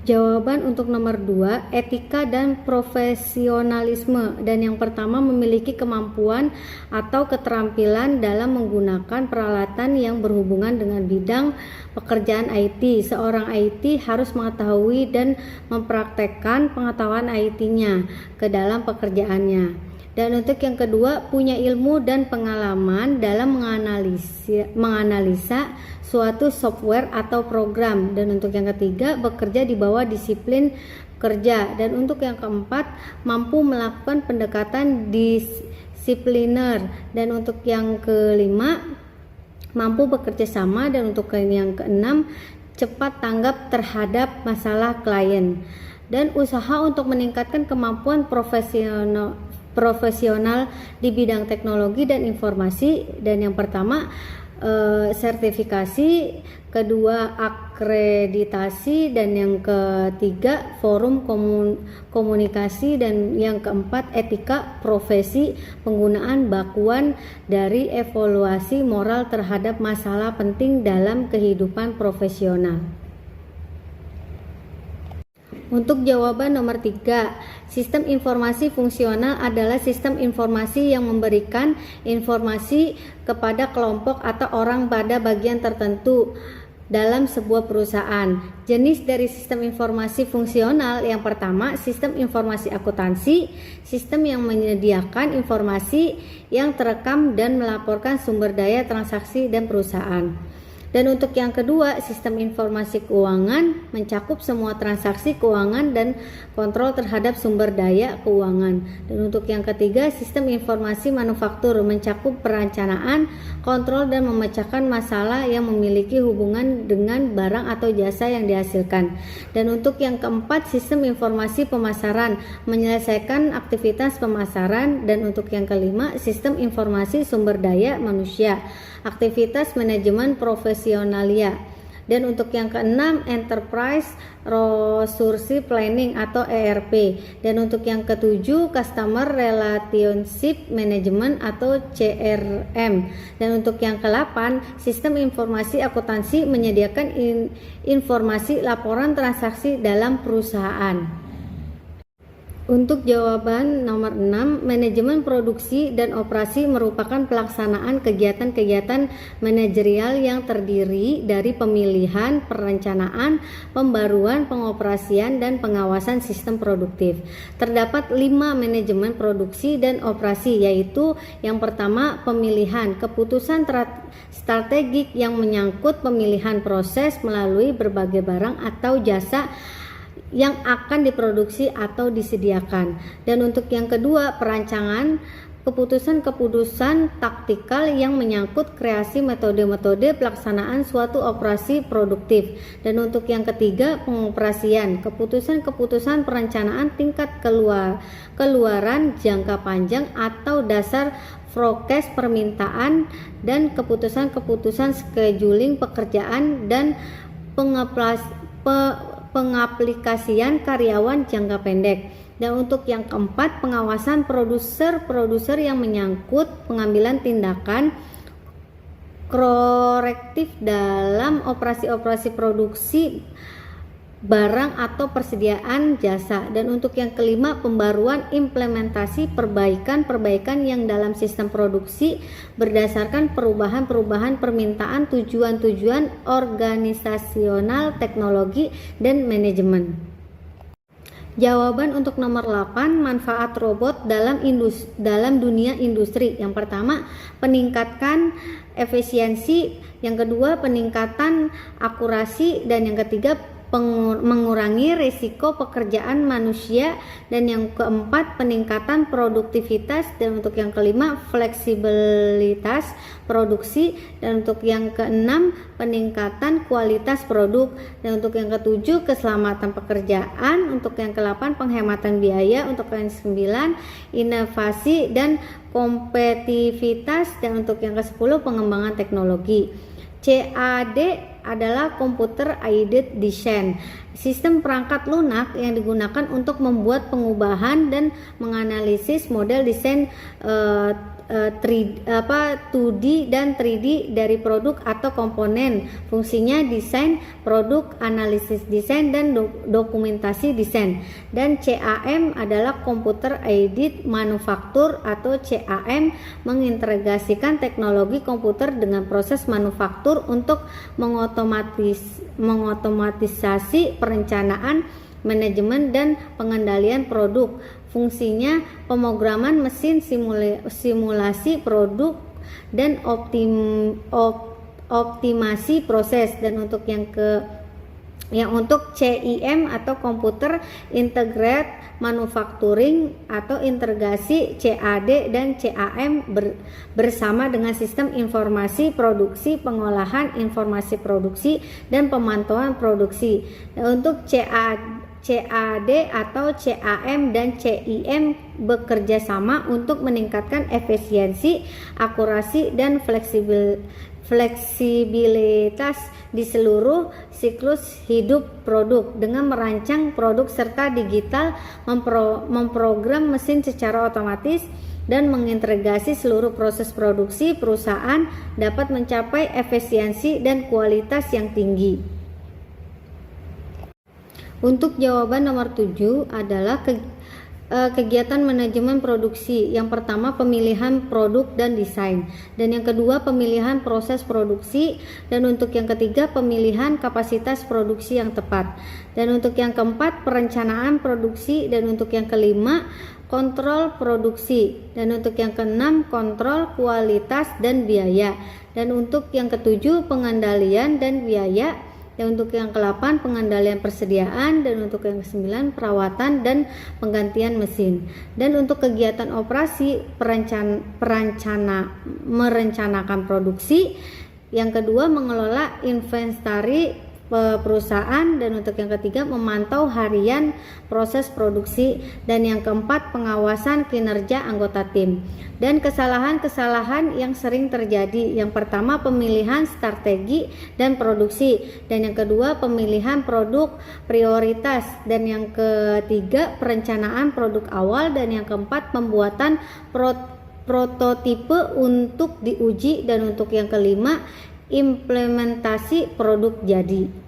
Jawaban untuk nomor 2, etika dan profesionalisme. Dan yang pertama, memiliki kemampuan atau keterampilan dalam menggunakan peralatan yang berhubungan dengan bidang pekerjaan IT. Seorang IT harus mengetahui dan mempraktekkan pengetahuan IT-nya ke dalam pekerjaannya. Dan untuk yang kedua, punya ilmu dan pengalaman dalam menganalisa suatu software atau program. Dan untuk yang ketiga, bekerja di bawah disiplin kerja. Dan untuk yang keempat, mampu melakukan pendekatan disipliner. Dan untuk yang kelima, mampu bekerja sama. Dan untuk yang keenam, cepat tanggap terhadap masalah klien. Dan usaha untuk meningkatkan kemampuan profesional di bidang teknologi dan informasi. Dan yang pertama, sertifikasi, kedua akreditasi, dan yang ketiga forum komunikasi, dan yang keempat etika profesi, penggunaan bakuan dari evaluasi moral terhadap masalah penting dalam kehidupan profesional. Untuk jawaban nomor 3, sistem informasi fungsional adalah sistem informasi yang memberikan informasi kepada kelompok atau orang pada bagian tertentu dalam sebuah perusahaan. Jenis dari sistem informasi fungsional yang pertama, sistem informasi akuntansi, sistem yang menyediakan informasi yang terekam dan melaporkan sumber daya transaksi dan perusahaan. Dan untuk yang kedua, sistem informasi keuangan mencakup semua transaksi keuangan dan kontrol terhadap sumber daya keuangan. Dan untuk yang ketiga, sistem informasi manufaktur mencakup perencanaan, kontrol, dan memecahkan masalah yang memiliki hubungan dengan barang atau jasa yang dihasilkan. Dan untuk yang keempat, sistem informasi pemasaran menyelesaikan aktivitas pemasaran. Dan untuk yang kelima, sistem informasi sumber daya manusia, aktivitas manajemen profesionalia. Dan untuk yang keenam, Enterprise Resource Planning atau ERP. Dan untuk yang ketujuh, Customer Relationship Management atau CRM. Dan untuk yang ke-8, Sistem Informasi Akuntansi menyediakan informasi laporan transaksi dalam perusahaan. Untuk jawaban nomor 6, manajemen produksi dan operasi merupakan pelaksanaan kegiatan-kegiatan manajerial yang terdiri dari pemilihan, perencanaan, pembaruan, pengoperasian, dan pengawasan sistem produktif. Terdapat 5 manajemen produksi dan operasi, yaitu yang pertama, pemilihan, keputusan strategik yang menyangkut pemilihan proses melalui berbagai barang atau jasa yang akan diproduksi atau disediakan. Dan untuk yang kedua, perancangan, keputusan-keputusan taktikal yang menyangkut kreasi metode-metode pelaksanaan suatu operasi produktif. Dan untuk yang ketiga, pengoperasian, keputusan-keputusan perencanaan tingkat keluaran jangka panjang atau dasar forecast permintaan, dan keputusan-keputusan scheduling pekerjaan dan pengaplikasian karyawan jangka pendek. Dan untuk yang keempat, pengawasan produser yang menyangkut pengambilan tindakan korektif dalam operasi-operasi produksi barang atau persediaan jasa. Dan untuk yang kelima, pembaruan implementasi perbaikan yang dalam sistem produksi berdasarkan perubahan-perubahan permintaan, tujuan-tujuan organisasional, teknologi, dan manajemen. Jawaban untuk nomor 8, manfaat robot dalam dunia industri. Yang pertama, peningkatkan efisiensi, yang kedua, peningkatan akurasi, dan yang ketiga, mengurangi risiko pekerjaan manusia, dan yang keempat, peningkatan produktivitas, dan untuk yang kelima, fleksibilitas produksi, dan untuk yang keenam, peningkatan kualitas produk, dan untuk yang ketujuh, keselamatan pekerjaan, untuk yang ke-8, penghematan biaya, untuk yang ke-9, inovasi dan kompetitivitas, dan untuk yang ke-10, pengembangan teknologi. CAD adalah Computer Aided Design, sistem perangkat lunak yang digunakan untuk membuat pengubahan dan menganalisis model desain 2D dan 3D dari produk atau komponen. Fungsinya desain produk, analisis desain, dan dokumentasi desain. Dan CAM adalah Computer Aided Manufacture atau CAM, mengintegrasikan teknologi komputer dengan proses manufaktur untuk mengotomatisasi perencanaan, manajemen, dan pengendalian produk. Fungsinya pemrograman mesin, simulasi produk, dan optimasi proses. Dan untuk untuk CIM atau Computer Integrated Manufacturing atau integrasi CAD dan CAM bersama dengan sistem informasi produksi, pengolahan informasi produksi, dan pemantauan produksi. Dan untuk CAD atau CAM dan CIM bekerja sama untuk meningkatkan efisiensi, akurasi, dan fleksibilitas di seluruh siklus hidup produk dengan merancang produk serta digital, memprogram mesin secara otomatis, dan mengintegrasi seluruh proses produksi. Perusahaan dapat mencapai efisiensi dan kualitas yang tinggi. Untuk jawaban nomor 7 adalah kegiatan manajemen produksi. Yang pertama, pemilihan produk dan desain, dan yang kedua, pemilihan proses produksi, dan untuk yang ketiga, pemilihan kapasitas produksi yang tepat, dan untuk yang keempat, perencanaan produksi, dan untuk yang kelima, kontrol produksi, dan untuk yang keenam, kontrol kualitas dan biaya, dan untuk yang ketujuh, pengendalian dan biaya, dan untuk yang ke-8 pengendalian persediaan, dan untuk yang ke-9 perawatan dan penggantian mesin. Dan untuk kegiatan operasi, merencanakan produksi. Yang kedua, mengelola inventari perusahaan, dan untuk yang ketiga, memantau harian proses produksi, dan yang keempat, pengawasan kinerja anggota tim. Dan kesalahan-kesalahan yang sering terjadi, yang pertama, pemilihan strategi dan produksi, dan yang kedua, pemilihan produk prioritas, dan yang ketiga, perencanaan produk awal, dan yang keempat, pembuatan prototipe untuk diuji, dan untuk yang kelima, implementasi produk jadi.